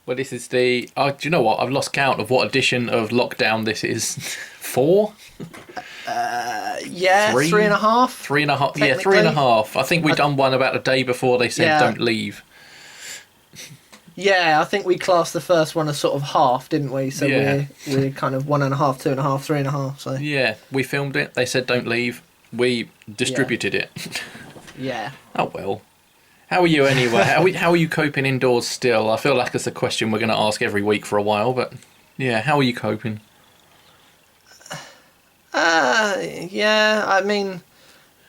Well, this is the. Oh, do you know what? I've lost count of what edition of lockdown this is. 4, Yeah, 3, 3.5. 3.5. Yeah, three and a Technically. half. I think we done one about a day before they said Yeah, don't leave. yeah. I think we classed the first one as sort of half, didn't we? So Yeah, we're kind of 1.5, 2.5, 3.5. So yeah. We filmed it. They said don't leave. We yeah, distributed it. yeah. Oh well. How are you anyway? How are you coping indoors still? I feel like it's a question we're going to ask every week for a while, but yeah, how are you coping? Yeah. I mean,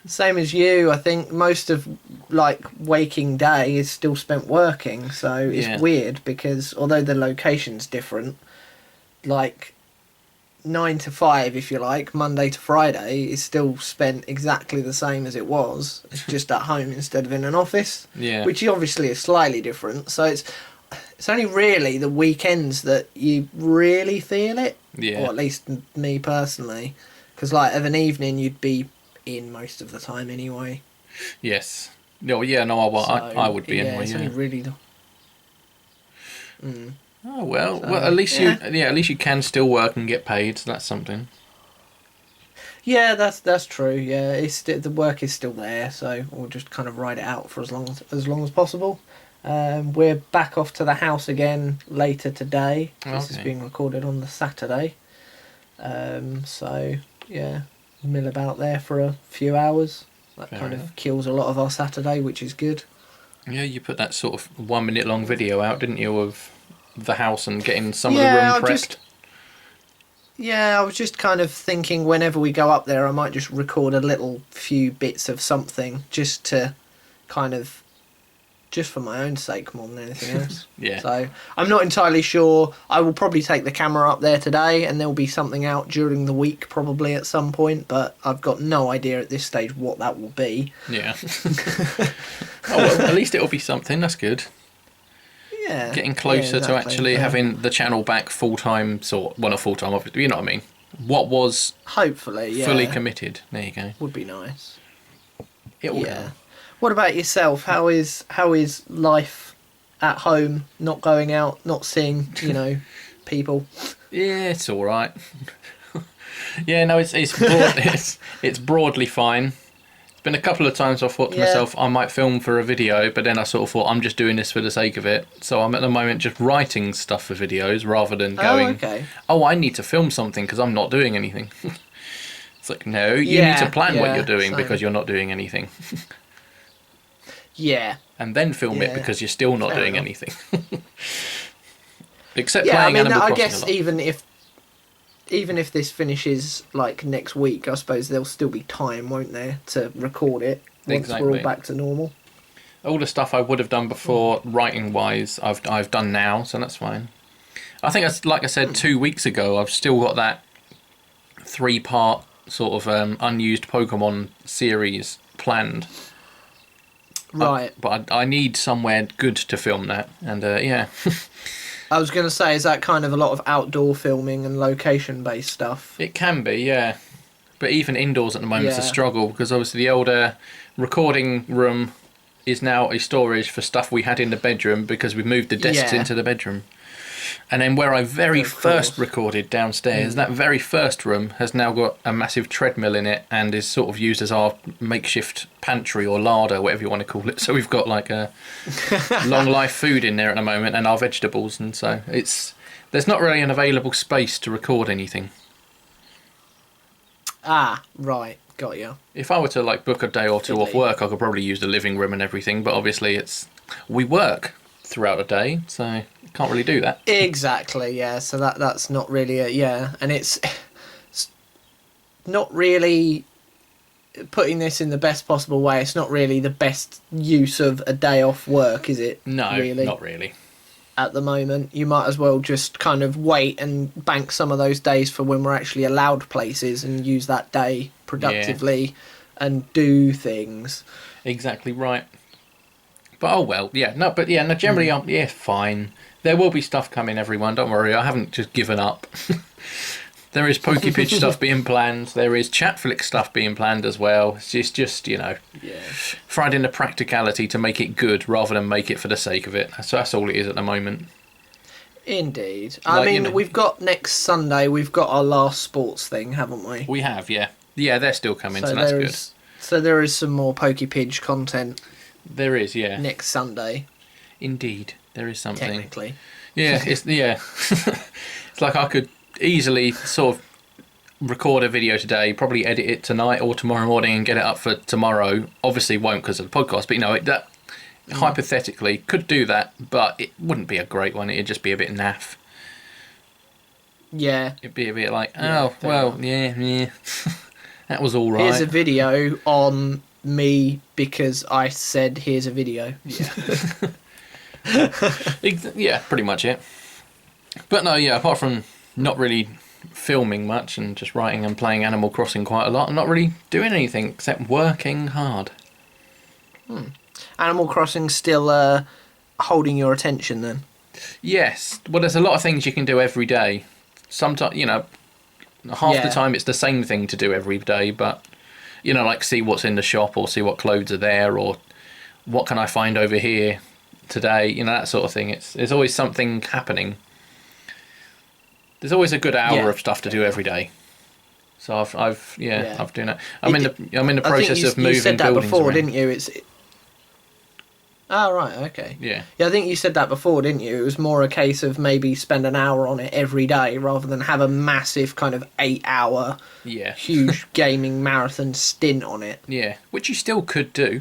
same as you. I think most of like waking day is still spent working. So it's Yeah, weird because although the location's different, like 9 to 5, if you like, Monday to Friday, is still spent exactly the same as it was. It's just at home instead of in an office, yeah, which obviously is slightly different. So it's only really the weekends that you really feel it, or yeah. at least me personally, because like of an evening you'd be in most of the time anyway. Yes. No, yeah, no, I So would be yeah, anyway, it's only yeah. really the. Mm, Oh well, so at least yeah, at least you can still work and get paid, so that's something. yeah, that's true. Yeah, the work is still there, so we'll just kind of ride it out for as long as possible. We're back off to the house again later today. This is Okay, being recorded on the Saturday. So yeah, mill about there for a few hours. That fair kind enough. of kills a lot of our Saturday, which is good. Yeah, you put that sort of 1 minute long video out, didn't you, of the house and getting some of the room Yeah, prepped? I was just kind of thinking whenever we go up there, I might just record a little few bits of something just to kind of just for my own sake more than anything else. Yeah, So I'm not entirely sure. I will probably take the camera up there today, and there'll be something out during the week probably at some point. But I've got no idea at this stage what that will be. yeah. Oh well, at least it'll be something. That's good. Yeah, Getting yeah, closer to exactly. actually having the channel back full time, sort well, not full time, obviously. You know what I mean? What was Hopefully, fully yeah, committed? There you go. would be nice. It will Yeah. come. What about yourself? How is life at home? Not going out, not seeing people. Yeah, it's all right. Yeah, no, it's broadly fine. It's been a couple of times I've thought to Yeah. myself I might film for a video, but then I sort of thought I'm just doing this for the sake of it. So I'm at the moment just writing stuff for videos rather than Oh, going, okay. oh, I need to film something because I'm not doing anything. It's like, no, you need to Yeah, plan what you're yeah, doing same. because you're not doing anything, Yeah, and then film it yeah. because you're still not Fair doing enough. anything. Except Yeah, I playing mean, Animal I Crossing a guess lot. even if this finishes like next week, I suppose there'll still be time, won't there, to record it once we're all Exactly. back to normal. All the stuff I would have done before, writing wise, I've done now, so that's fine. I think, like I said 2 weeks ago, I've still got that 3-part sort of unused Pokemon series planned. Right. But I need somewhere good to film that, and yeah, I was going to say, is that kind of a lot of outdoor filming and location-based stuff? it can be, yeah. But even indoors at the moment is a Yeah. struggle because obviously the older recording room is now a storage for stuff we had in the bedroom because we've moved the desks Yeah. into the bedroom. And then where I very Of first course. recorded downstairs, that very first room has now got a massive treadmill in it and is sort of used as our makeshift pantry or larder, whatever you want to call it. So we've got like a long life food in there at the moment and our vegetables, and so there's not really an available space to record anything. Ah, right. Got you. If I were to like book a day or two off Fiddly. work, I could probably use the living room and everything, but obviously we work throughout the day, so can't really do that. Exactly, yeah. So that's not really and it's not really putting this in the best possible way. It's not really the best use of a day off work, is it? No, Really? not really. At the moment, you might as well just kind of wait and bank some of those days for when we're actually allowed places and use that day productively and do things. Exactly right. But oh well, yeah, no, but yeah, no, generally, yeah, fine. There will be stuff coming, everyone. Don't worry, I haven't just given up. There is Pokepitch stuff being planned. There is Chatflix stuff being planned as well. It's just Yeah. finding the practicality to make it good rather than make it for the sake of it. So that's all it is at the moment. Indeed. Like, I mean, you know- we've got next Sunday, we've got our last sports thing, haven't we? We have, yeah. Yeah, they're still coming, so that's good. So there is some more Pokey Pidge content There is, yeah. next Sunday, Indeed, there is something. technically. Yeah, it's it's like I could easily sort of record a video today, probably edit it tonight or tomorrow morning and get it up for tomorrow. Obviously won't because of the podcast, but that hypothetically could do that, but it wouldn't be a great one. It'd just be a bit naff. Yeah. It'd be a bit like, Yeah, yeah. That was all right. Here's a video on me because I said here's a video. Yeah, pretty much it. But no, yeah, apart from not really filming much and just writing and playing Animal Crossing quite a lot, I'm not really doing anything except working hard. Animal Crossing still holding your attention then? Yes. Well, there's a lot of things you can do every day. Sometimes, half the time it's the same thing to do every day, but, like see what's in the shop or see what clothes are there or what can I find over here today, that sort of thing. There's always something happening. There's always a good hour of stuff to do every day. So I've doing that. I'm in the process of moving buildings. You said that before, around. didn't you? Oh, right, okay. Yeah. Yeah, I think you said that before, didn't you? It was more a case of maybe spend an hour on it every day rather than have a massive kind of 8-hour huge gaming marathon stint on it. Yeah, which you still could do.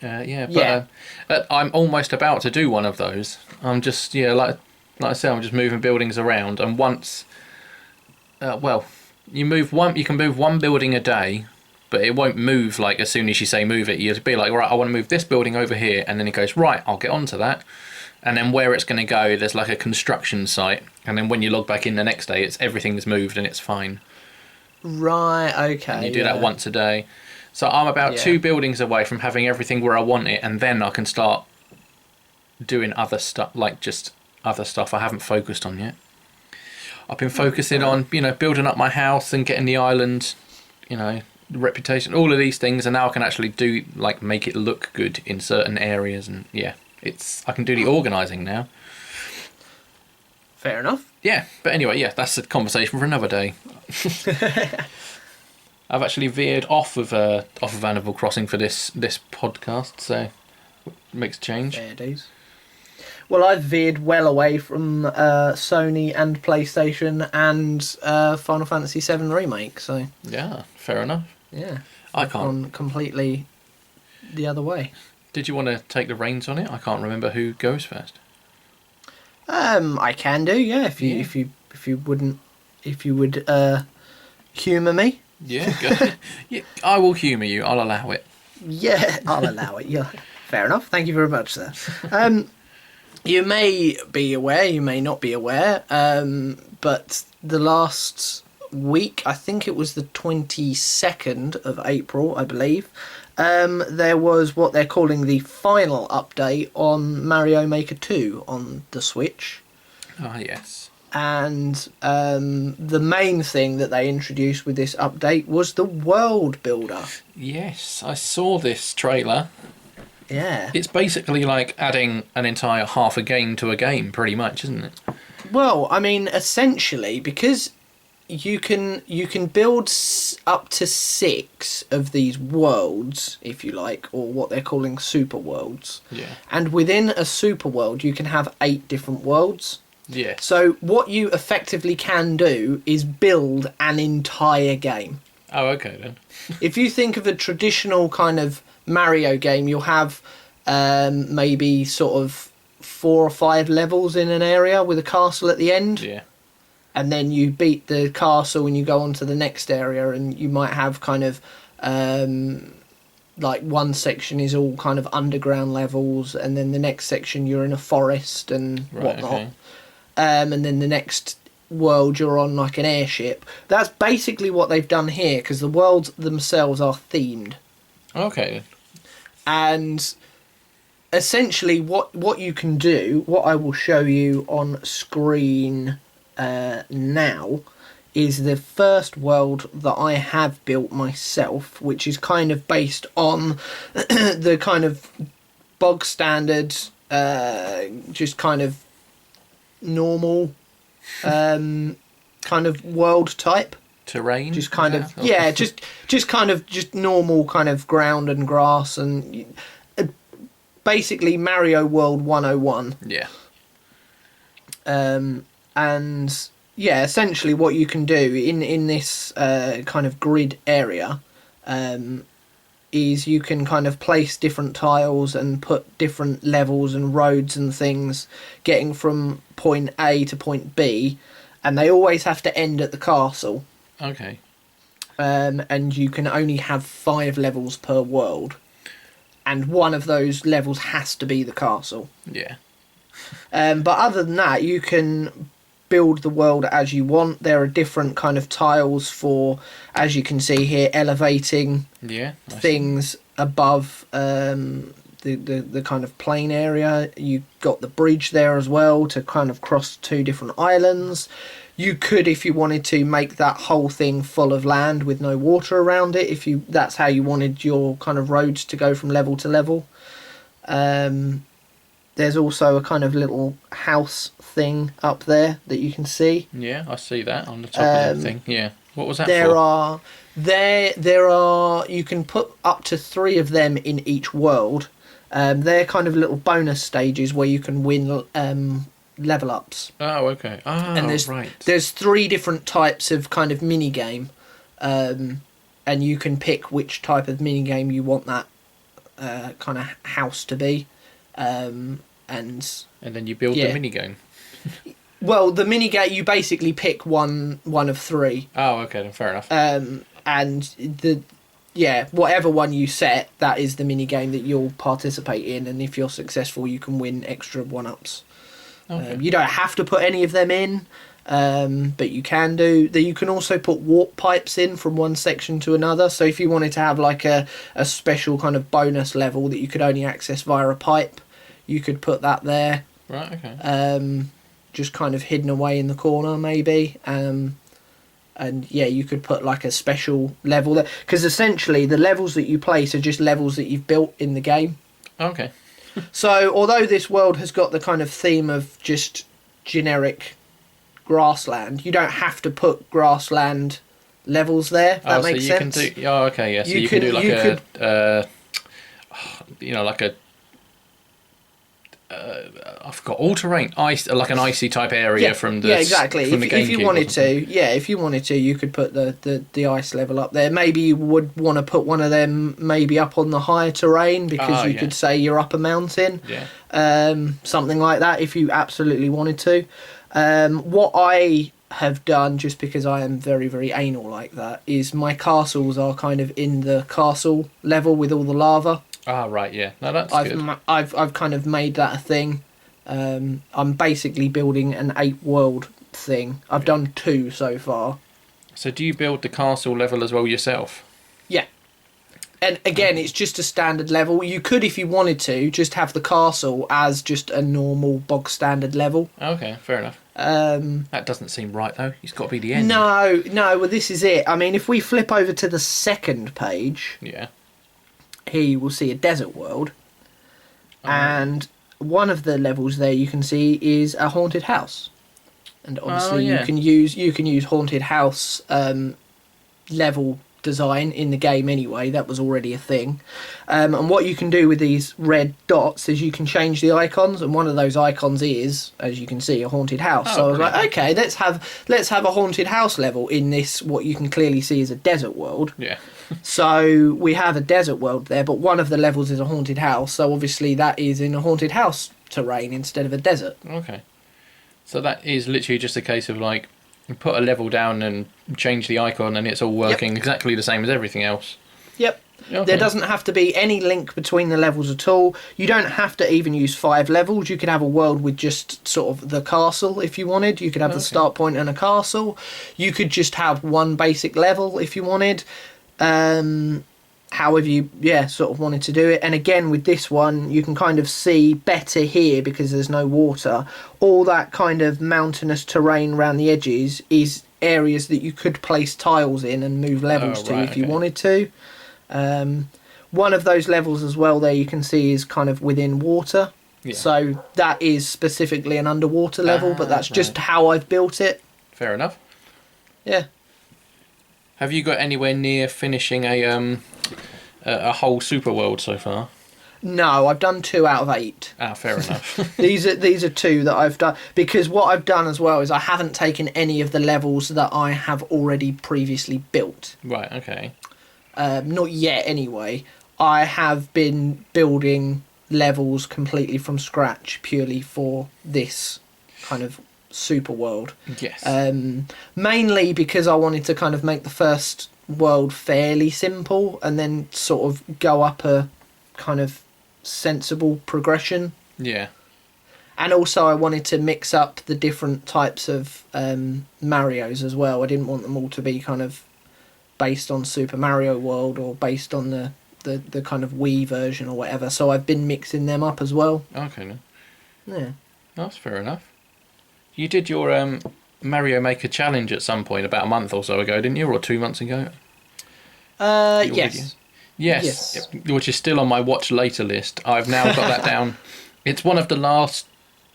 I'm almost about to do one of those. I'm just, like I said, I'm just moving buildings around, and once, you can move one building a day, but it won't move like as soon as you say move it. You'll be like, right, I want to move this building over here, and then it goes, right, I'll get onto that. And then where it's going to go, there's like a construction site, and then when you log back in the next day, everything's moved and it's fine. Right, okay. And you do that once a day. So I'm about 2 buildings away from having everything where I want it, and then I can start doing other stuff, like just other stuff I haven't focused on yet. I've been focusing on, building up my house and getting the island, reputation, all of these things, and now I can actually do, like, make it look good in certain areas, and I can do the organising now. Fair enough. Yeah, but anyway, that's a conversation for another day. I've actually veered off of Animal Crossing for this podcast, so it makes a change. Fair days. Well, I've veered well away from Sony and PlayStation and Final Fantasy VII Remake, so... Yeah, fair enough. Yeah. I can't... gone completely the other way. Did you want to take the reins on it? I can't remember who goes first. I can do, if you would humour me. Yeah, go. Yeah, I will humour you. I'll allow it. Yeah, I'll allow it. Yeah, fair enough. Thank you very much, sir. You may be aware, you may not be aware, but the last week, I think it was the 22nd of April, I believe, there was what they're calling the final update on Mario Maker 2 on the Switch. Ah, yes. And the main thing that they introduced with this update was the world builder. Yes, I saw this trailer. Yeah. It's basically like adding an entire half a game to a game, pretty much, isn't it? Well, I mean, essentially, because you can build up to 6 of these worlds, if you like, or what they're calling super worlds. Yeah. And within a super world, you can have 8 different worlds. Yeah. So what you effectively can do is build an entire game. Oh, okay then. If you think of a traditional kind of Mario game, you'll have maybe sort of 4 or 5 levels in an area with a castle at the end. Yeah. And then you beat the castle and you go on to the next area, and you might have kind of like one section is all kind of underground levels, and then the next section you're in a forest and whatnot. Okay. And then the next world you're on like an airship. That's basically what they've done here, because the worlds themselves are themed. Okay. And essentially what you can do, what I will show you on screen now, is the first world that I have built myself, which is kind of based on the kind of bog standard, just kind of normal kind of world type. Terrain? Just kind of, yeah, just kind of just normal kind of ground and grass and basically Mario World 101. Yeah. And yeah, essentially what you can do in this kind of grid area is you can kind of place different tiles and put different levels and roads and things getting from point A to point B, and they always have to end at the castle. Okay. And you can only have 5 levels per world, and one of those levels has to be the castle. Yeah. But other than that, you can build the world as you want. There are different kind of tiles for, as you can see here, elevating things above the kind of plain area. You've got the bridge there as well to kind of cross 2 different islands. You could, if you wanted to, make that whole thing full of land with no water around it, if that's how you wanted your kind of roads to go from level to level. There's also a kind of little house thing up there that you can see. Yeah, I see that on the top of the thing. Yeah. What was that for? There are you can put up to 3 of them in each world. They're kind of little bonus stages where you can win level ups. Oh, okay. And right. There's 3 different types of kind of mini game, and you can pick which type of mini game you want that kind of house to be, and then you build the mini game. Well, the mini game you basically pick one of 3. Oh, okay, then fair enough. And whatever one you set, that is the mini game that you'll participate in, and if you're successful, you can win extra 1-ups. Okay. You don't have to put any of them in, but you can do. You can also put warp pipes in from one section to another. So if you wanted to have like a special kind of bonus level that you could only access via a pipe, you could put that there. Right, okay. Just kind of hidden away in the corner maybe. And yeah, you could put like a special level there. Because essentially the levels that you place are just levels that you've built in the game. Okay. So, although this world has got the kind of theme of just generic grassland, you don't have to put grassland levels there. That makes sense. Okay, yeah. So you can do like like a I forgot, all terrain ice, like an icy type area from the exactly. From the if you wanted to, you could put the ice level up there. Maybe you would want to put one of them maybe up on the higher terrain because you could say you're up a mountain. Yeah. Something like that if you absolutely wanted to. What I have done, just because I am very, very anal like that, is my castles are kind of in the castle level with all the lava. Ah, right, yeah. No, that's good. I've kind of made that a thing. I'm basically building an 8-world thing. I've done 2 so far. So do you build the castle level as well yourself? Yeah. And again, it's just a standard level. You could, if you wanted to, just have the castle as just a normal bog standard level. Okay, fair enough. That doesn't seem right, though. It's got to be the end. No, well, this is it. I mean, if we flip over to the second page... Yeah. Here you will see a desert world, and one of the levels there you can see is a haunted house, and obviously you can use haunted house level design in the game anyway. That was already a thing, and what you can do with these red dots is you can change the icons, and one of those icons is, as you can see, a haunted house. So I was like, okay, let's have a haunted house level in this. What you can clearly see is a desert world. Yeah. So we have a desert world there, but one of the levels is a haunted house, so obviously that is in a haunted house terrain instead of a desert. Okay. So that is literally just a case of like, you put a level down and change the icon and it's all working exactly the same as everything else. Yep. Okay. There doesn't have to be any link between the levels at all. You don't have to even use 5 levels. You could have a world with just sort of the castle if you wanted. You could have the start point and a castle. You could just have one basic level if you wanted. However you sort of wanted to do it. And again with this one you can kind of see better here because there's no water. All that kind of mountainous terrain around the edges is areas that you could place tiles in and move levels if you wanted to. One of those levels as well there you can see is kind of within water. Yeah. So that is specifically an underwater level, but that's just how I've built it. Fair enough. Yeah. Have you got anywhere near finishing a whole super world so far? No, I've done 2 out of 8. Ah, fair enough. These are 2 that I've done, because what I've done as well is I haven't taken any of the levels that I have already previously built. Right, okay. Not yet anyway. I have been building levels completely from scratch purely for this kind of super world. Yes. Mainly because I wanted to kind of make the first world fairly simple and then sort of go up a kind of sensible progression. Yeah. And also I wanted to mix up the different types of Marios as well. I didn't want them all to be kind of based on Super Mario World or based on the kind of Wii version or whatever. So I've been mixing them up as well. Okay. Then. Yeah. That's fair enough. You did your Mario Maker challenge at some point about a month or so ago, didn't you? Or 2 months ago? Yes. Video? Yes. Which is still on my watch later list. I've now got that down. It's one of the last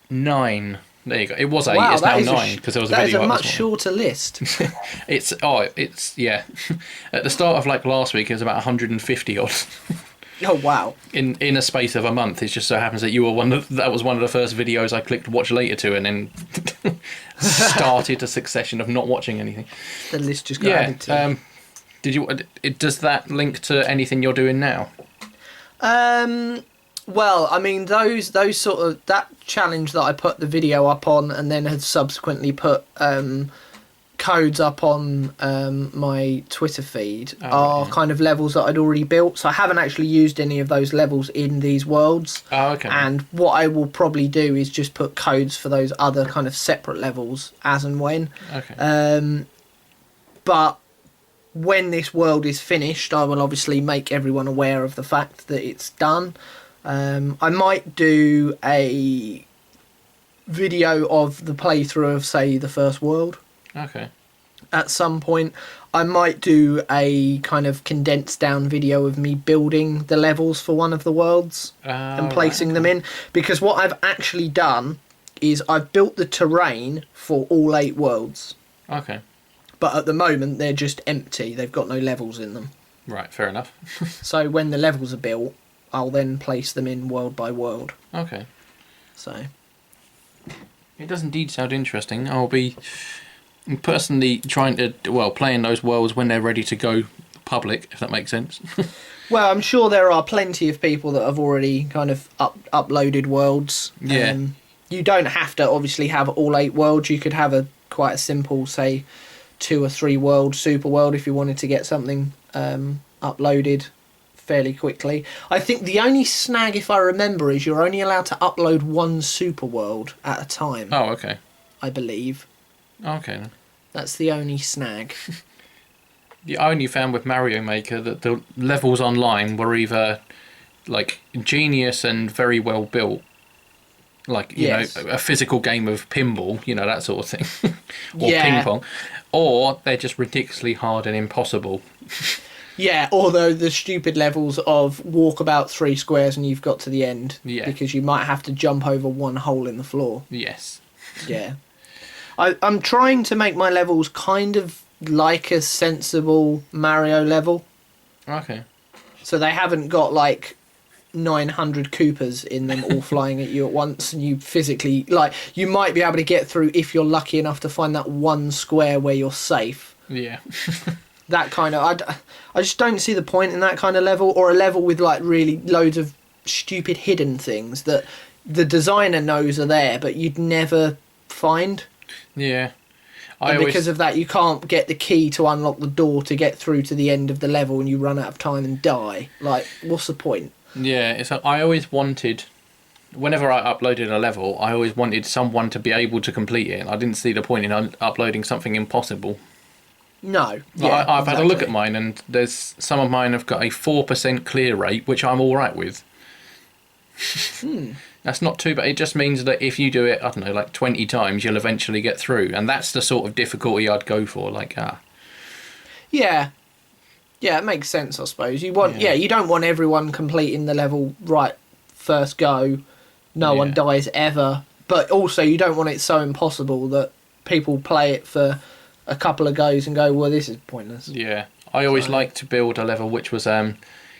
9. There you go. It was 8. Wow, it's now 9 because there was a video. That is a much shorter list. It's yeah. At the start of like last week, it was about 150 odd. Oh wow! In a space of a month, it just so happens that you were that was one of the first videos I clicked watch later to, and then started a succession of not watching anything. The list just got added to. Does that link to anything you're doing now? Well, I mean, those sort of, that challenge that I put the video up on and then had subsequently put codes up on my Twitter feed are kind of levels that I'd already built. So I haven't actually used any of those levels in these worlds. Oh, okay. And what I will probably do is just put codes for those other kind of separate levels as and when. Okay. But when this world is finished, I will obviously make everyone aware of the fact that it's done. I might do a video of the playthrough of, say, the first world. Okay. At some point, I might do a kind of condensed down video of me building the levels for one of the worlds and placing them in. Because what I've actually done is I've built the terrain for all 8 worlds. Okay. But at the moment, they're just empty. They've got no levels in them. Right, fair enough. So when the levels are built, I'll then place them in world by world. Okay. So it does indeed sound interesting. I'll be personally trying to, playing those worlds when they're ready to go public, if that makes sense. Well, I'm sure there are plenty of people that have already kind of uploaded worlds. Yeah. You don't have to obviously have all 8 worlds. You could have quite a simple, say, 2 or 3 world super world if you wanted to get something uploaded fairly quickly. I think the only snag, if I remember, is you're only allowed to upload 1 super world at a time. Oh, okay. I believe. Okay then. That's the only snag. I only found with Mario Maker that the levels online were either like genius and very well built, like you know, a physical game of pinball, you know, that sort of thing, or ping pong, or they're just ridiculously hard and impossible. Yeah, although the stupid levels of walk about 3 squares and you've got to the end, because you might have to jump over 1 hole in the floor. Yes. Yeah. I'm trying to make my levels kind of like a sensible Mario level. Okay. So they haven't got like 900 Koopas in them all flying at you at once, and you physically, like, you might be able to get through if you're lucky enough to find that 1 square where you're safe. Yeah. That kind of, I just don't see the point in that kind of level, or a level with like really loads of stupid hidden things that the designer knows are there but you'd never find. Yeah. And because of that, you can't get the key to unlock the door to get through to the end of the level, and you run out of time and die. Like, what's the point? Yeah, I always wanted, whenever I uploaded a level, I always wanted someone to be able to complete it. I didn't see the point in uploading something impossible. No. Yeah, I've had a look at mine, and there's some of mine have got a 4% clear rate, which I'm all right with. That's not too bad. It just means that if you do it, I don't know, like 20 times, you'll eventually get through. And that's the sort of difficulty I'd go for. Like, Yeah. Yeah, it makes sense, I suppose. You want, you don't want everyone completing the level right first go, no one dies ever. But also, you don't want it so impossible that people play it for a couple of goes and go, well, this is pointless. Yeah. I always like to build a level which was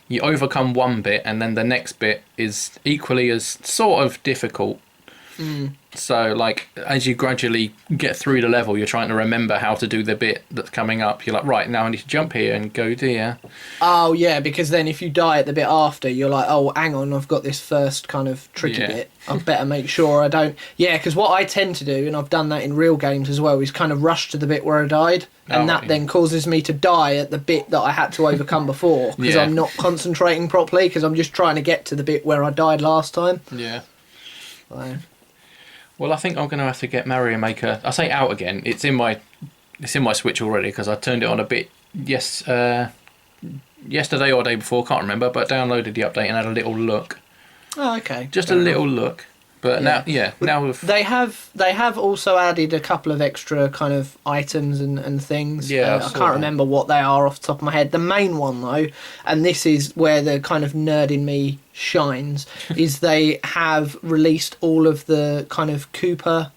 you overcome one bit and then the next bit is equally as sort of difficult. So, like, as you gradually get through the level, you're trying to remember how to do the bit that's coming up. You're like, right, now I need to jump here and go there. Oh, yeah, because then if you die at the bit after, you're like, oh, hang on, I've got this first kind of tricky bit. I better make sure I don't... Yeah, because what I tend to do, and I've done that in real games as well, is kind of rush to the bit where I died. And that then causes me to die at the bit that I had to overcome before, because I'm not concentrating properly, because I'm just trying to get to the bit where I died last time. Yeah. So... Well, I think I'm going to have to get Mario Maker. I say out again. It's in my Switch already because I turned it on a bit yesterday or day before. Can't remember, but downloaded the update and had a little look. Oh, okay. Just a little look. But now they have also added a couple of extra kind of items and things. Yeah, I can't remember what they are off the top of my head. The main one though, and this is where the kind of nerd in me shines, is they have released all of the kind of Koopa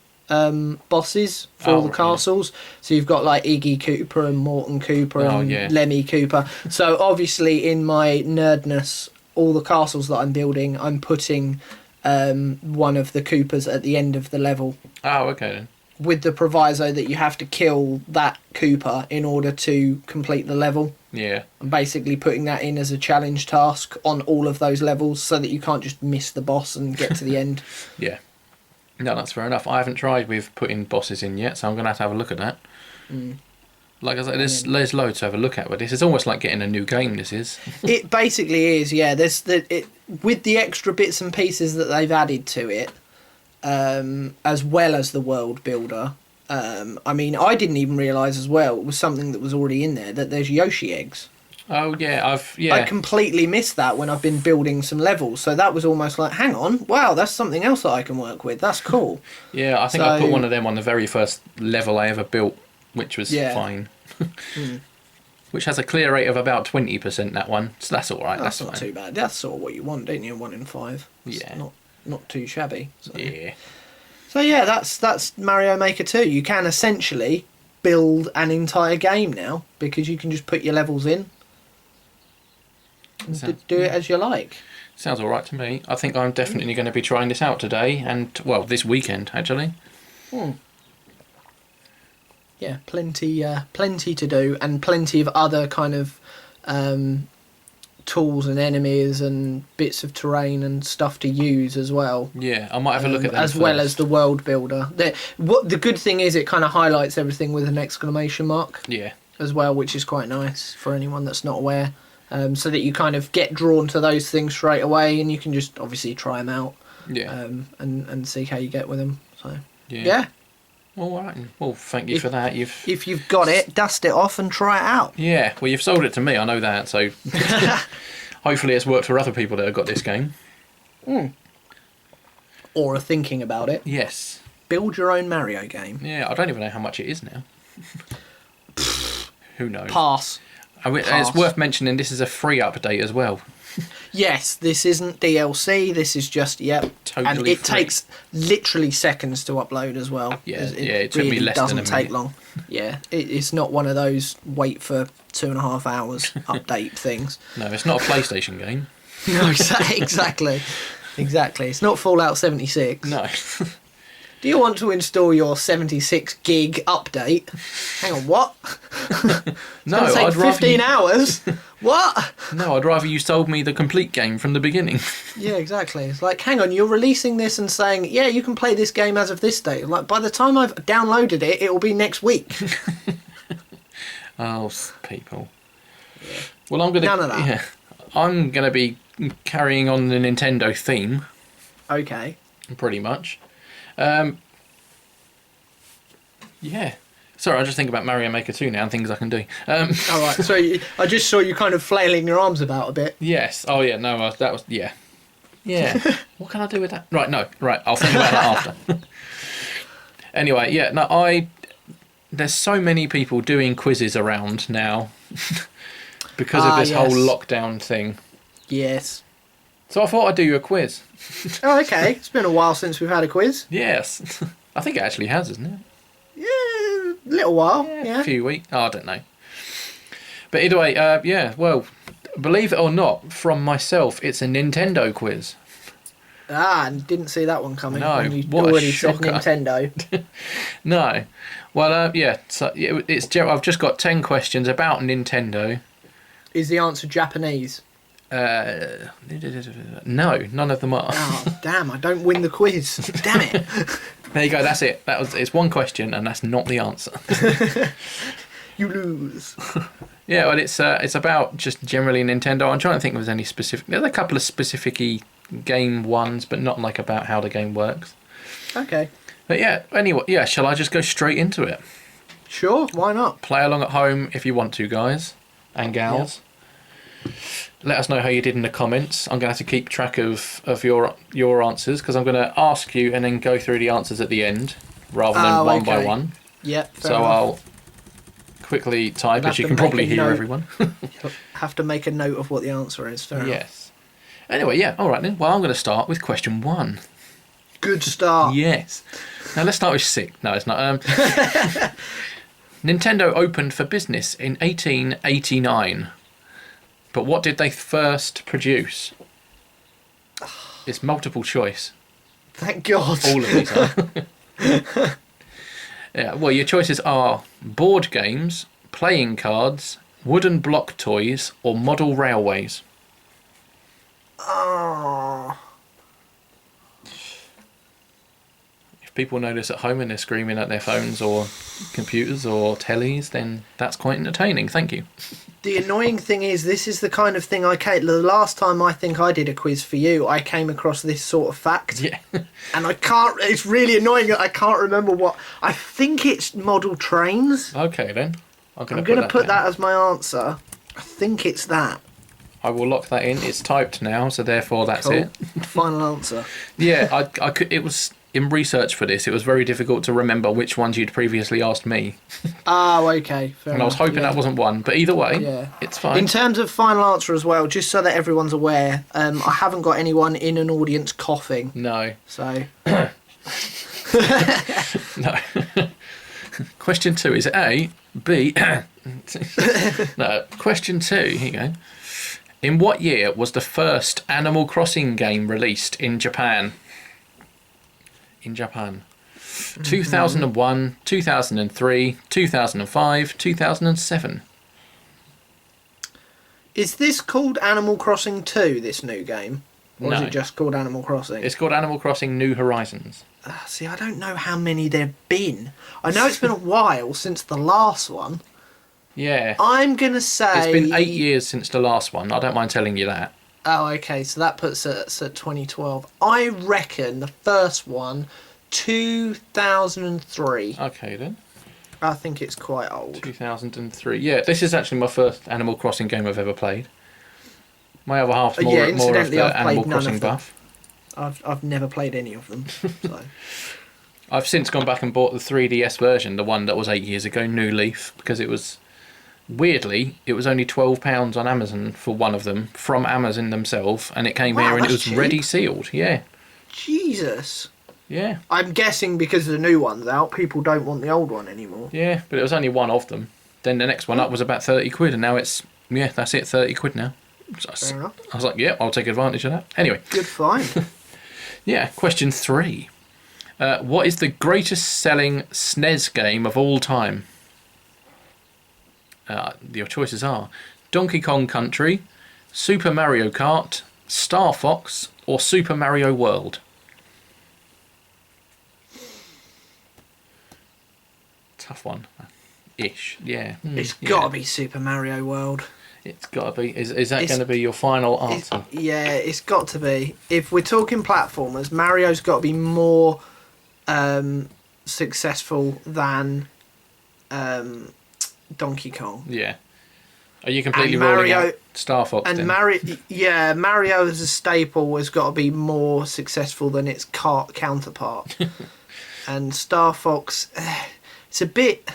bosses for all the castles. So you've got like Iggy Koopa and Morton Koopa and Lemmy Koopa. So obviously in my nerdness, all the castles that I'm building, I'm putting one of the Koopas at the end of the level. Oh, okay then. With the proviso that you have to kill that Koopa in order to complete the level. Yeah. I'm basically putting that in as a challenge task on all of those levels so that you can't just miss the boss and get to the end. Yeah. No, that's fair enough. I haven't tried with putting bosses in yet, so I'm going to have a look at that. Like I said, there's loads to have a look at, but this is almost like getting a new game, this is. It basically is, yeah. With the extra bits and pieces that they've added to it, as well as the world builder. I mean, I didn't even realise as well, it was something that was already in there, that there's Yoshi eggs. Oh, yeah, I completely missed that when I've been building some levels, so that was almost like, hang on, wow, that's something else that I can work with, that's cool. Yeah, I think I put one of them on the very first level I ever built, which was fine. Which has a clear rate of about 20%, that one, so that's alright. That's not too bad. That's sort of what you want, don't you? 1 in 5. It's not too shabby. So. Yeah. So yeah, that's Mario Maker 2. You can essentially build an entire game now because you can just put your levels in and do it as you like. Sounds alright to me. I think I'm definitely going to be trying this out today and, well, this weekend, actually. Yeah, plenty to do and plenty of other kind of tools and enemies and bits of terrain and stuff to use as well. Yeah, I might have a look at that as well as the world builder. The good thing is it kind of highlights everything with an exclamation mark. Yeah. As well, which is quite nice for anyone that's not aware. So that you kind of get drawn to those things straight away, and you can just obviously try them out. Yeah. And see how you get with them. So yeah. All right. Well, thank you for that. If you've got it, dust it off and try it out. Yeah. Well, you've sold it to me. I know that. So hopefully, it's worked for other people that have got this game. Or are thinking about it. Yes. Build your own Mario game. Yeah. I don't even know how much it is now. Who knows? Pass. It's worth mentioning this is a free update as well. Yes, this isn't DLC. This is just totally and it free. Takes literally seconds to upload as well. Yeah, it took me less than a minute. Doesn't take long. Yeah, it's not one of those wait for 2.5 hours update things. No, it's not a PlayStation game. No, exactly. It's not Fallout 76. No. Do you want to install your 76 gig update? Hang on, what? No, I'd take 15 hours. What? No, I'd rather you sold me the complete game from the beginning. Yeah, exactly. It's like, hang on, you're releasing this and saying, yeah, you can play this game as of this date. Like, by the time I've downloaded it, it will be next week. Oh, people. Yeah. Well, I'm gonna. None of that. Yeah, I'm gonna be carrying on the Nintendo theme. Okay. Pretty much. Yeah. Sorry, I just think about Mario Maker 2 now and things I can do. Alright, so I just saw you kind of flailing your arms about a bit. Yes. Oh, yeah, no, that was... Yeah. Yeah. What can I do with that? Right, no. Right, I'll think about that after. Anyway, yeah, no, there's so many people doing quizzes around now because of this whole lockdown thing. Yes. So I thought I'd do you a quiz. Oh, okay. It's been a while since we've had a quiz. Yes. I think it actually has, isn't it? Yeah, a little while. A Yeah. few weeks. Oh, I don't know. But either way, yeah, well, believe it or not, from myself, it's a Nintendo quiz. Ah, and didn't see that one coming. No, when you what a already said shocker. Nintendo. No. Well, yeah, so I've just got 10 questions about Nintendo. Is the answer Japanese? No, none of them are. Oh, damn, I don't win the quiz. Damn it. There you go, that's it. It's one question, and that's not the answer. You lose. Yeah, well, it's about just generally Nintendo. I'm trying to think if there's any specific... There's a couple of specific-y game ones, but not like about how the game works. Okay. But yeah, anyway, yeah, shall I just go straight into it? Sure, why not? Play along at home if you want to, guys and gals. Yep. Let us know how you did in the comments. I'm going to have to keep track of your answers, because I'm going to ask you and then go through the answers at the end, rather than one by one. Yep, so enough. I'll quickly type, as you can probably hear everyone. Have to make a note of what the answer is. Fair enough. Yes. Anyway, yeah, all right then. Well, I'm going to start with question 1. Good start. Yes. Now let's start with 6. No, it's not. Nintendo opened for business in 1889. But what did they first produce? It's multiple choice. Thank God. All of these are. Yeah, well, your choices are board games, playing cards, wooden block toys, or model railways. Oh. If people know this at home and they're screaming at their phones or computers or tellies, then that's quite entertaining. Thank you. The annoying thing is, this is the kind of thing the last time I think I did a quiz for you, I came across this sort of fact. Yeah. And it's really annoying that I can't remember what. I think it's model trains. Okay, then. I'm going to put that as my answer. I think it's that. I will lock that in. It's typed now, so therefore that's Cool. it. Final answer. Yeah, I could. It was in research for this. It was very difficult to remember which ones you'd previously asked me. Oh, okay. Fair And I was hoping that wasn't one, but either way, it's fine. In terms of final answer as well, just so that everyone's aware, I haven't got anyone in an audience coughing. No. So. No. Question 2 is A, B. No. Question 2. Here you go. In what year was the first Animal Crossing game released in Japan? In Japan. 2001, 2003, 2005, 2007. Is this called Animal Crossing 2, this new game? Or is No. it just called Animal Crossing? It's called Animal Crossing New Horizons. See, I don't know how many there have been. I know it's been a while since the last one. Yeah. I'm going to say... It's been 8 years since the last one. I don't mind telling you that. Oh, okay, so that puts us at 2012. I reckon the first one, 2003. Okay, then. I think it's quite old. 2003. Yeah, this is actually my first Animal Crossing game I've ever played. My other half's more of incidentally, the I've played Animal none Crossing of them. buff. I've never played any of them. So. I've since gone back and bought the 3DS version, the one that was 8 years ago, New Leaf, because it was... Weirdly, it was only £12 on Amazon for one of them, from Amazon themselves, and it came here and it was cheap. ready sealed. Yeah. Jesus. Yeah. I'm guessing because the new one's out, people don't want the old one anymore. Yeah, but it was only one of them. Then the next one up was about 30 quid, and now it's... Yeah, that's it, 30 quid now. Fair enough. I was like, yeah, I'll take advantage of that. Anyway. Good find. Yeah, question 3. What is the greatest selling SNES game of all time? Your choices are Donkey Kong Country, Super Mario Kart, Star Fox, or Super Mario World. Tough one. Ish, yeah. It's got to be Super Mario World. It's got to be. Is that going to be your final answer? It's got to be. If we're talking platformers, Mario's got to be more successful than Donkey Kong. Yeah. Are you completely ruling out Star Fox? And then? Mario as a staple has got to be more successful than its counterpart. And Star Fox, it's a bit...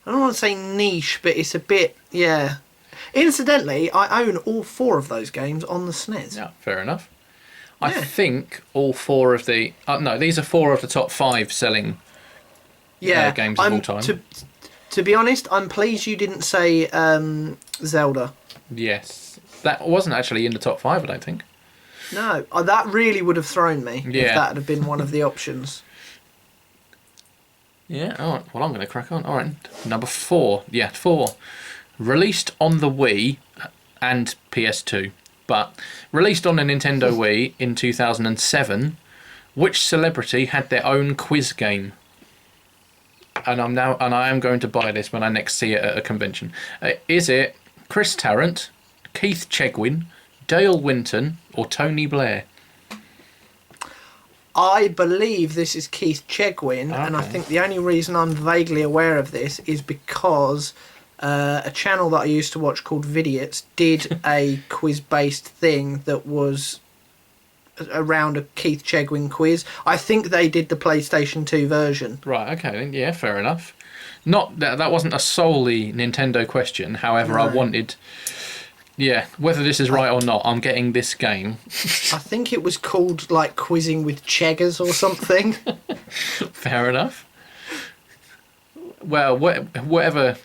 I don't want to say niche, but it's a bit... Yeah. Incidentally, I own all 4 of those games on the SNES. Yeah, fair enough. I think all 4 of the... no, these are 4 of the top 5 selling games of all time. To be honest, I'm pleased you didn't say Zelda. Yes. That wasn't actually in the top 5, I don't think. No, that really would have thrown me if that had been one of the options. Yeah, all right. Well, I'm going to crack on. All right, number 4. Yeah, 4. Released on the Wii and PS2, but released on the Nintendo Wii in 2007. Which celebrity had their own quiz game? And I am going to buy this when I next see it at a convention. Is it Chris Tarrant, Keith Chegwin, Dale Winton, or Tony Blair? I believe this is Keith Chegwin, and I think the only reason I'm vaguely aware of this is because a channel that I used to watch called Vidiots did a quiz-based thing that was around a Keith Chegwin quiz. I think they did the PlayStation 2 version. Right, okay, then. Yeah, fair enough. Not that wasn't a solely Nintendo question. However, no. I wanted... Yeah, whether this is right or not, I'm getting this game. I think it was called, like, Quizzing with Cheggers or something. Fair enough. Well, whatever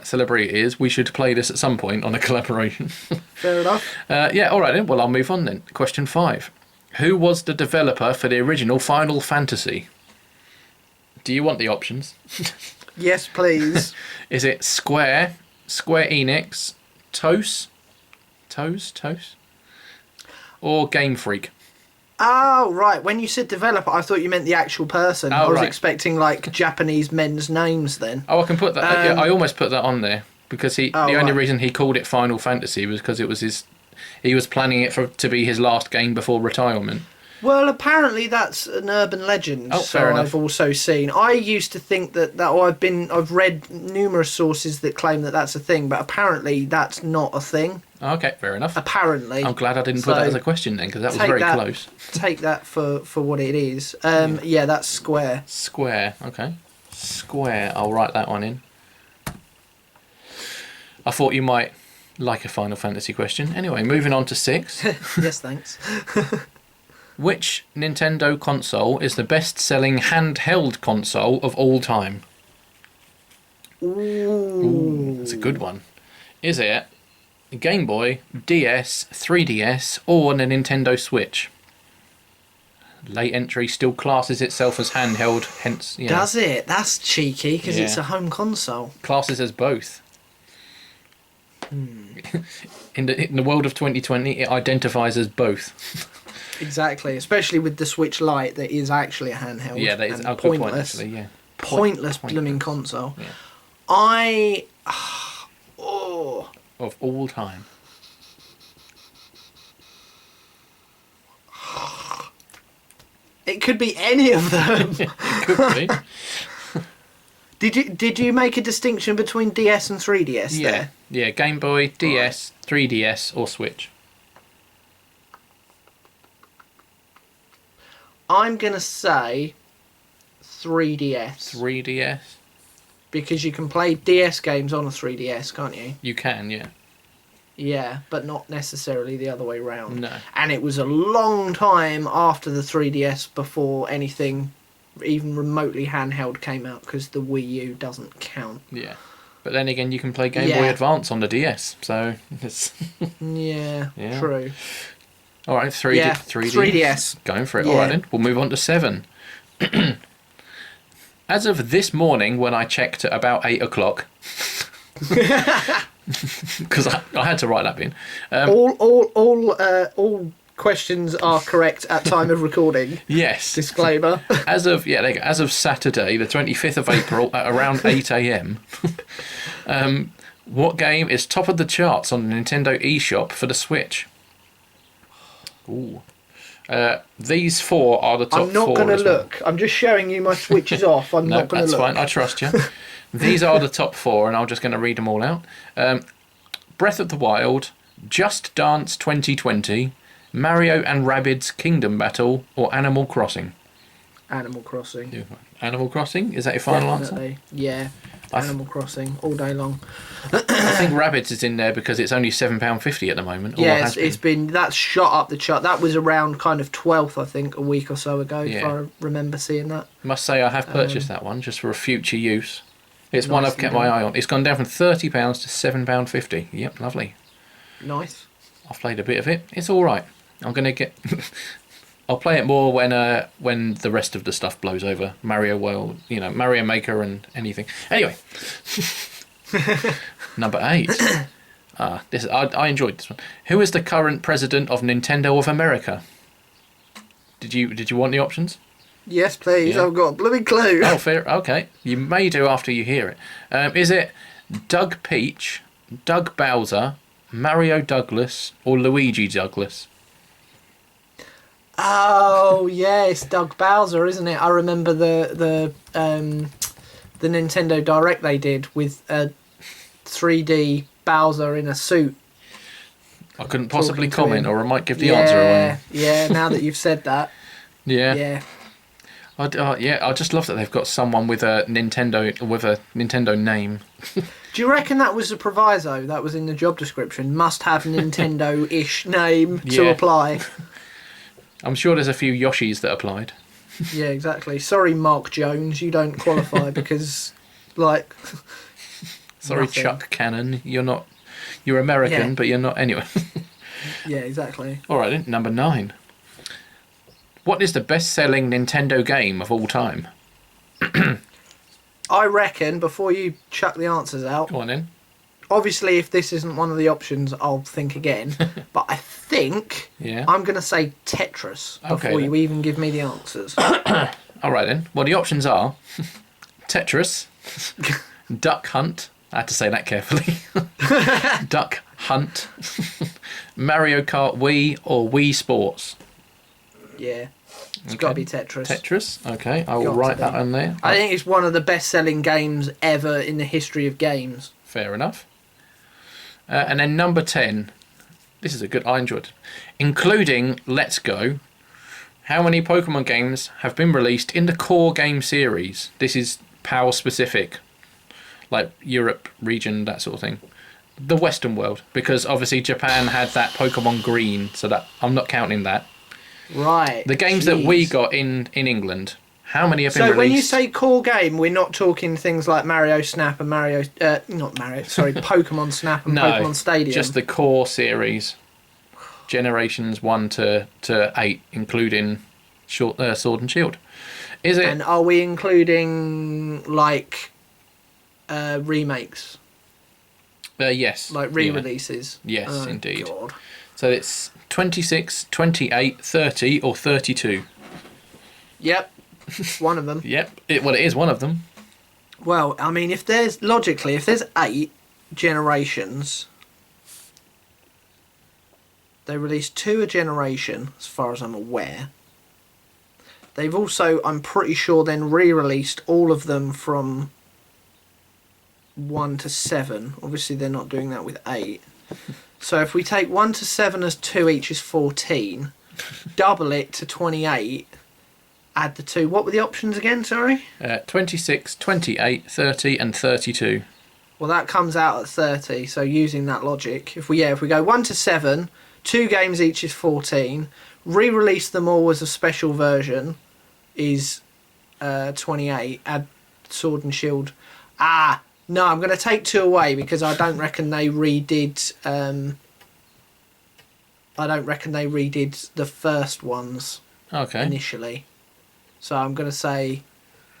celebrity it is, we should play this at some point on a collaboration. Fair enough. Yeah, all right then. Well, I'll move on then. Question 5. Who was the developer for the original Final Fantasy? Do you want the options? Yes, please. Is it Square Enix, Toes, or Game Freak? Oh, right. When you said developer, I thought you meant the actual person. I was expecting, like, Japanese men's names then. Oh, I can put that... yeah, I almost put that on there, because the only reason he called it Final Fantasy was because it was his... He was planning it to be his last game before retirement. Well, apparently that's an urban legend. Oh, fair enough. I've also seen. I used to think that I've read numerous sources that claim that that's a thing, but apparently that's not a thing. Okay, fair enough. Apparently. I'm glad I didn't put that as a question then, because that was very close. Take that for what it is. Yeah, that's Square. Square, okay. Square, I'll write that one in. I thought you might like a Final Fantasy question. Anyway, moving on to 6. Yes, thanks. Which Nintendo console is the best-selling handheld console of all time? Ooh, that's a good one. Is it Game Boy, DS, 3DS, or the Nintendo Switch? Late entry still classes itself as handheld, hence... Does it? That's cheeky, because it's a home console. Classes as both. In the world of 2020, it identifies as both. Exactly, especially with the Switch Lite that is actually a handheld. Yeah, that is a good point, actually, yeah. Pointless blooming console. Yeah. Of all time. It could be any of them. It could be. Did you make a distinction between DS and 3DS there? Yeah, Game Boy, DS, 3DS, or Switch. I'm going to say 3DS. 3DS? Because you can play DS games on a 3DS, can't you? You can, yeah. Yeah, but not necessarily the other way round. No. And it was a long time after the 3DS before anything even remotely handheld came out, because the Wii U doesn't count. Yeah. But then again, you can play Game Boy Advance on the DS, so it's... yeah, true. All right, 3DS. Going for it. Yeah. All right, then. We'll move on to 7. As of this morning, when I checked at about 8 o'clock, because I had to write that in. All questions are correct at time of recording. Yes. Disclaimer. As of Saturday, the 25th of April, at around 8 a.m. What game is top of the charts on the Nintendo eShop for the Switch? Ooh. These 4 are the top 4. I'm not going to look. I'm just showing you my Switch is off. I'm not going to look. That's fine. I trust you. These are the top 4, and I'm just going to read them all out. Breath of the Wild, Just Dance 2020, Mario and Rabbids Kingdom Battle, or Animal Crossing? Animal Crossing. Animal Crossing? Is that your final answer? Yeah. Animal Crossing all day long. I think Rabbids is in there because it's only £7.50 at the moment. Or Yeah, has it's been that's shot up the chart. That was around kind of 12th, I think, a week or so ago. If I remember seeing that. Must say I have purchased that one just for a future use. It's one I've kept done. my eye on. It's gone down from £30 to £7.50. Yep, lovely. Nice. I've played a bit of it. It's all right. I'm gonna get. I'll play it more when the rest of the stuff blows over. Mario World, Mario Maker and anything. Anyway, number 8. I enjoyed this one. Who is the current president of Nintendo of America? Did you want the options? Yes, please. Yeah. I've got a blooming clue. Oh, fair. Okay, you may do after you hear it. Is it Doug Peach, Doug Bowser, Mario Douglas, or Luigi Douglas? Oh, yeah, it's Doug Bowser, isn't it? I remember the Nintendo Direct they did with a 3D Bowser in a suit. I couldn't possibly comment, or I might give the answer away. Yeah, now that you've said that. Yeah. I just love that they've got someone with a Nintendo name. Do you reckon that was a proviso that was in the job description? Must have Nintendo-ish name to apply. I'm sure there's a few Yoshis that applied. Yeah, exactly. Sorry, Mark Jones, you don't qualify because, like... Sorry, nothing. Chuck Cannon, you're American, but you're not anyway. Yeah, exactly. All right, then, number 9. What is the best-selling Nintendo game of all time? I reckon, before you chuck the answers out... Go on then. Obviously, if this isn't one of the options, I'll think again. But I think I'm going to say Tetris before you even give me the answers. All right, then. Well, the options are Tetris, Duck Hunt. I had to say that carefully. Duck Hunt, Mario Kart Wii, or Wii Sports. Yeah. It's got to be Tetris. Tetris. Okay, I will write that on there. I think it's one of the best-selling games ever in the history of games. Fair enough. And then number 10. This is I enjoyed it. Including Let's Go, how many Pokemon games have been released in the core game series? This is PAL specific. Like Europe region, that sort of thing. The Western world. Because obviously Japan had that Pokemon Green, so that I'm not counting that. Right. The games that we got in England, how many have been released? So when you say core game, we're not talking things like Mario Snap and Pokemon Snap and Pokemon Stadium. Just the core series. Generations 1 to 8, including Sword and Shield. Is it? And are we including like remakes? Yes. Like re-releases? Yeah. Yes, indeed. God. So it's 26, 28, 30 or 32. Yep. One of them. Yep. It is one of them. Well, I mean, if there's 8 generations, they released 2 a generation, as far as I'm aware. They've also, I'm pretty sure, then re-released all of them from 1 to 7. Obviously, they're not doing that with 8. So if we take 1 to 7 as 2 each is 14, double it to 28, add the 2. What were the options again, sorry? 26, 28, 30 and 32. Well, that comes out at 30, so using that logic, if we go 1 to 7, 2 games each is 14, re-release them all as a special version is 28, add Sword and Shield. No, I'm going to take 2 away because I don't reckon they redid. The first ones. Okay. Initially, so I'm going to say,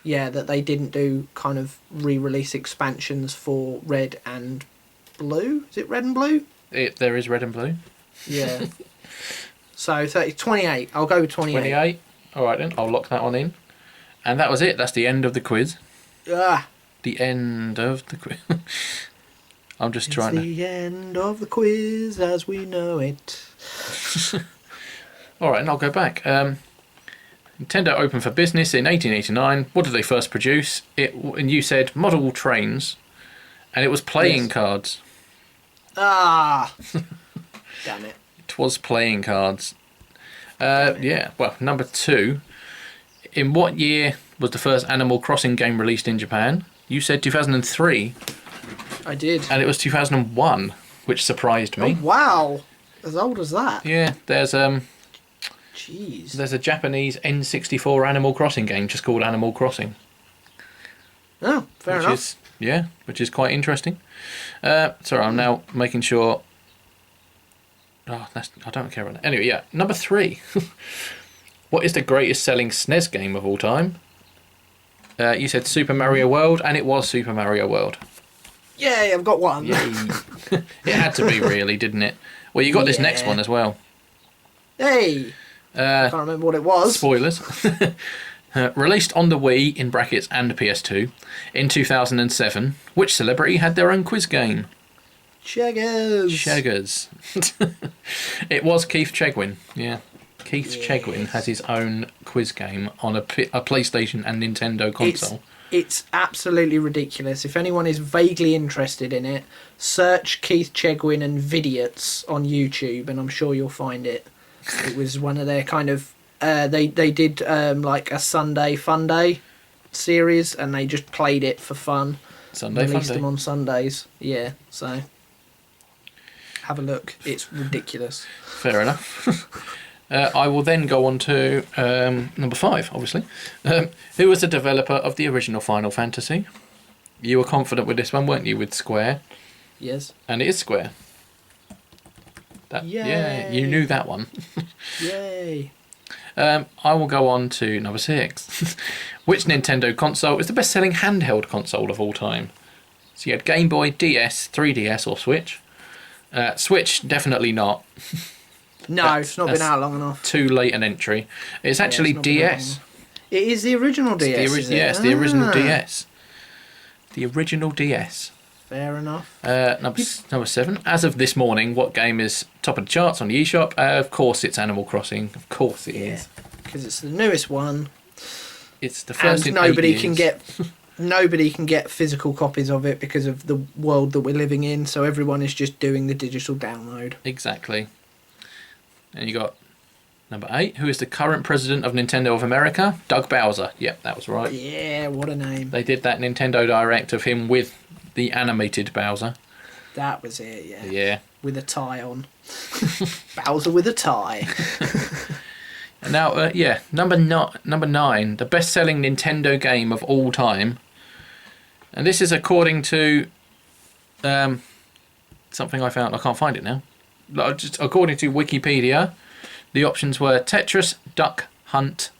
that they didn't do kind of re-release expansions for Red and Blue. Is it Red and Blue? There is Red and Blue. Yeah. So 28. I'll go with 28. 28. All right then. I'll lock that one in. And that was it. That's the end of the quiz. The end of the quiz. I'm just trying to... the end of the quiz as we know it. All right, and I'll go back. Nintendo opened for business in 1889. What did they first produce? And you said model trains, and it was playing cards. Damn it. It was playing cards. Yeah, well, number 2. In what year was the first Animal Crossing game released in Japan? You said 2003, I did. and it was 2001, which surprised Oh, me. wow. As old as that? Yeah, there's a Jeez. Japanese N64 Animal Crossing game just called Animal Crossing. Oh, fair enough. Which is quite interesting. Sorry, I'm now making sure. Oh, I don't care about that. Anyway, yeah, number 3. What is the greatest selling SNES game of all time? You said Super Mario World, and it was Super Mario World. Yay, I've got one. Yay. It had to be, really, didn't it? Well, you got this next one as well. Hey. I can't remember what it was. Spoilers. Released on the Wii, in brackets, and PS2, in 2007, which celebrity had their own quiz game? Shaggers. It was Keith Chegwin, yeah. Keith Chegwin has his own quiz game on a PlayStation and Nintendo console. It's absolutely ridiculous. If anyone is vaguely interested in it, search Keith Chegwin and Vidiots on YouTube, and I'm sure you'll find it. It was one of their kind of... they did like a Sunday Fun Day series, and they just played it for fun. Released them on Sundays. Yeah, so... have a look. It's ridiculous. Fair enough. I will then go on to number 5, obviously. Who was the developer of the original Final Fantasy? You were confident with this one, weren't you, with Square? Yes. And it is Square. Yeah, you knew that one. Yay. I will go on to number 6. Which Nintendo console is the best-selling handheld console of all time? So you had Game Boy, DS, 3DS or Switch. Switch, definitely not. No, it's not been out long enough. Too late an entry. It's actually DS. It is the original DS. Yes, the original DS. The original DS. Fair enough. Number 7. As of this morning, what game is top of the charts on the eShop? Of course, it's Animal Crossing. Of course, it is. Because it's the newest one. It's the first. And in 8 years. Nobody can get physical copies of it because of the world that we're living in. So everyone is just doing the digital download. Exactly. And you got number 8. Who is the current president of Nintendo of America? Doug Bowser. Yep, that was right. Yeah, what a name. They did that Nintendo Direct of him with the animated Bowser. That was it, yeah. Yeah. With a tie on. Bowser with a tie. Now, number 9, the best-selling Nintendo game of all time. And this is according to something I found. I can't find it now. Just according to Wikipedia, the options were Tetris, Duck Hunt,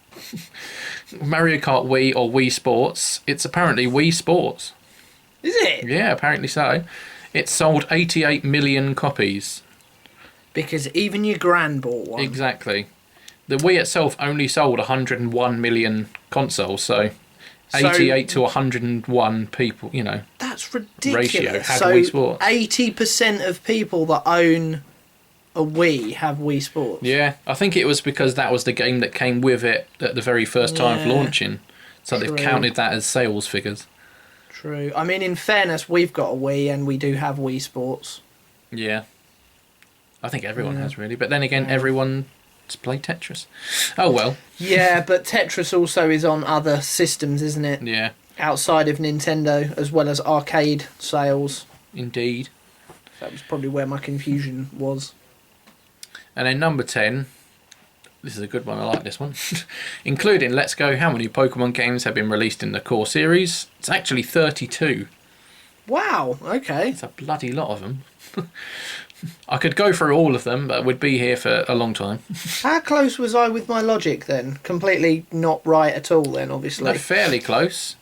Mario Kart Wii or Wii Sports. It's apparently Wii Sports. Is it? Yeah, apparently so. It sold 88 million copies. Because even your gran bought one. Exactly. The Wii itself only sold 101 million consoles, so 88 to 101 people, That's ridiculous. Ratio had Wii Sports. 80% of people that own a Wii have Wii Sports. Yeah, I think it was because that was the game that came with it at the very first time of launching. So they've counted that as sales figures. True. I mean, in fairness, we've got a Wii and we do have Wii Sports. Yeah. I think everyone has, really. But then again, everyone's played Tetris. Oh, well. Yeah, but Tetris also is on other systems, isn't it? Yeah. Outside of Nintendo, as well as arcade sales. Indeed. That was probably where my confusion was. And then number 10, this is a good one, I like this one. Including Let's Go, how many Pokemon games have been released in the core series? It's actually 32. Wow, okay. It's a bloody lot of them. I could go through all of them, but we'd be here for a long time. How close was I with my logic then? Completely not right at all then, obviously. No, fairly close.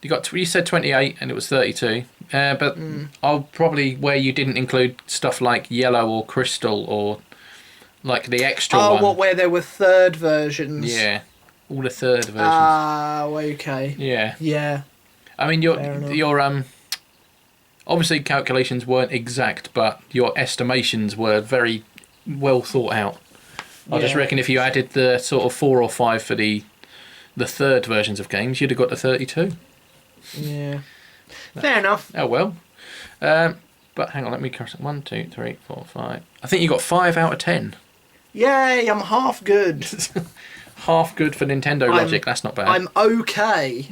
You said 28 and it was 32. But I'll probably, where you didn't include stuff like Yellow or Crystal or like the extra one. Oh, where there were third versions? Yeah, all the third versions. Ah, okay. Yeah. Yeah. I mean, your obviously calculations weren't exact, but your estimations were very well thought out. I just reckon if you added the sort of 4 or 5 for the third versions of games, you'd have got to 32. Yeah. Fair enough. Oh well. But hang on, let me cross it. 1, 2, 3, 4, 5. I think you got 5 out of 10. Yay, I'm half good. Half good for Nintendo logic. That's not bad. I'm okay.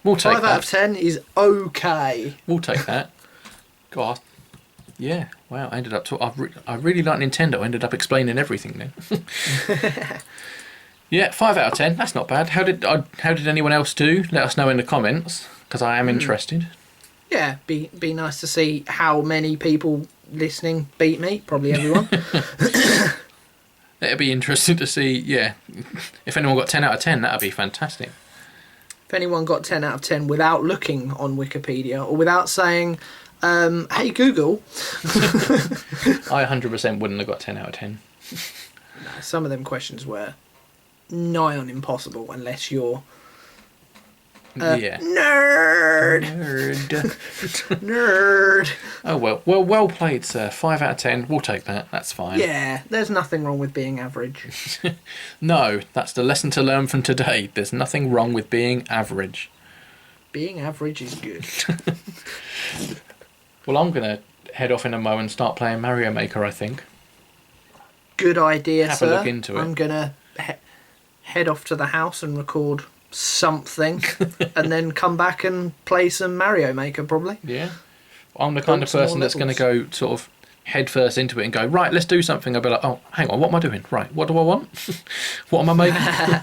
We'll take 5 that. out of 10 is okay. We'll take that. God. Yeah. Wow. I ended up. I really like Nintendo. I ended up explaining everything then. Yeah. 5 out of 10. That's not bad. How did anyone else do? Let us know in the comments because I am interested. Yeah. Be nice to see how many people listening beat me. Probably everyone. It'd be interesting to see. Yeah. If anyone got 10 out of 10, that'd be fantastic. If anyone got 10 out of 10 without looking on Wikipedia or without saying, hey Google. I 100% wouldn't have got 10 out of 10. No, some of them questions were nigh on impossible unless you're Yeah. nerd. Nerd. Oh well played, sir. 5 out of 10. We'll take that. That's fine. Yeah, there's nothing wrong with being average. No, that's the lesson to learn from today. There's nothing wrong with being average. Being average is good. Well, I'm gonna head off in a mo and start playing Mario Maker. I think. Good idea, Have sir. a look into it. I'm gonna head off to the house and record something, and then come back and play some Mario Maker probably. Yeah. I'm the kind of Some more person that's going to go sort of head first into it and go, right, let's do something. I'll be like, oh, hang on, what am I doing? Right, what do I want? What am I making?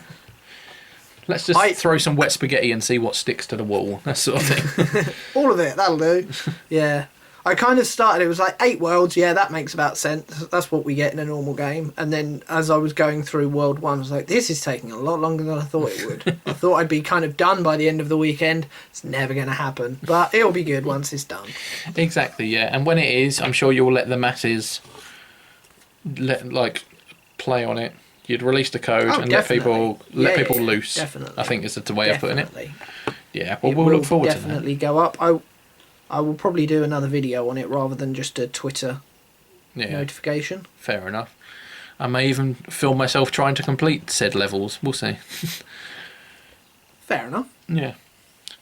Let's just throw some wet spaghetti and see what sticks to the wall. That sort of thing. All of it, that'll do. Yeah. I kind of started, it was like 8 worlds, yeah, that makes about sense. That's what we get in a normal game. And then as I was going through World 1, I was like, this is taking a lot longer than I thought it would. I thought I'd be kind of done by the end of the weekend. It's never going to happen. But it'll be good once it's done. Exactly, yeah. And when it is, I'm sure you'll let the masses play on it. You'd release the code and definitely. let people loose. Definitely. I think is the way of putting it. Yeah, well, It we'll will look forward to that. definitely go up. I will probably do another video on it rather than just a Twitter notification. Fair enough. I may even film myself trying to complete said levels. We'll see. Fair enough. Yeah.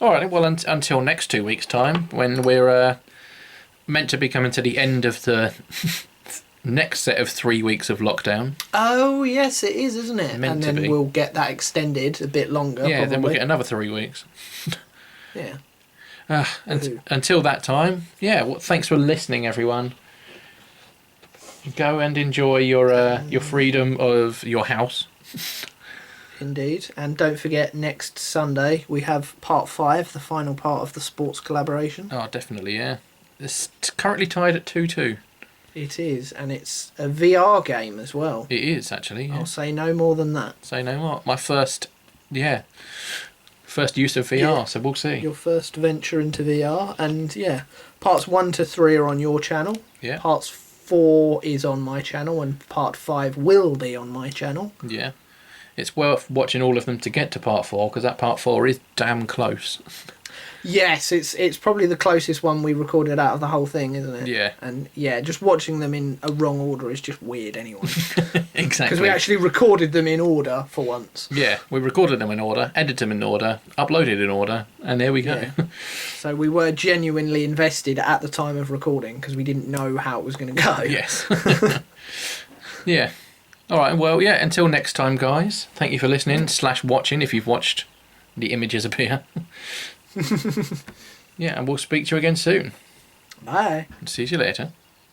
All right. Well, until next 2 weeks' time, when we're meant to be coming to the end of the next set of 3 weeks of lockdown. Oh yes, it is, isn't it? Meant and to then be. we'll get that extended a bit longer. Yeah. probably. Then we'll get another 3 weeks. Yeah. Until that time, yeah. Well, thanks for listening, everyone. Go and enjoy your freedom of your house. Indeed. And don't forget, next Sunday we have part 5, the final part of the sports collaboration. Oh, definitely, yeah. It's currently tied at 2-2. It is, and it's a VR game as well. It is, actually. Yeah. I'll say no more than that. Say no more. My first use of VR, Yeah. so we'll see. Your first venture into VR, and yeah, parts 1 to 3 are on your channel. Yeah. Parts 4 is on my channel, and part 5 will be on my channel. Yeah. It's worth watching all of them to get to part 4, because that part 4 is damn close. Yes, it's probably the closest one we recorded out of the whole thing, isn't it? Yeah. And yeah, just watching them in a wrong order is just weird anyway. Exactly. Because we actually recorded them in order for once. Yeah, we recorded them in order, edited them in order, uploaded in order, and there we go. Yeah. So we were genuinely invested at the time of recording because we didn't know how it was going to go. Yes. Yeah. All right, well, yeah, until next time, guys. Thank you for listening / watching if you've watched the images appear. Yeah, and we'll speak to you again soon. Bye. See you later.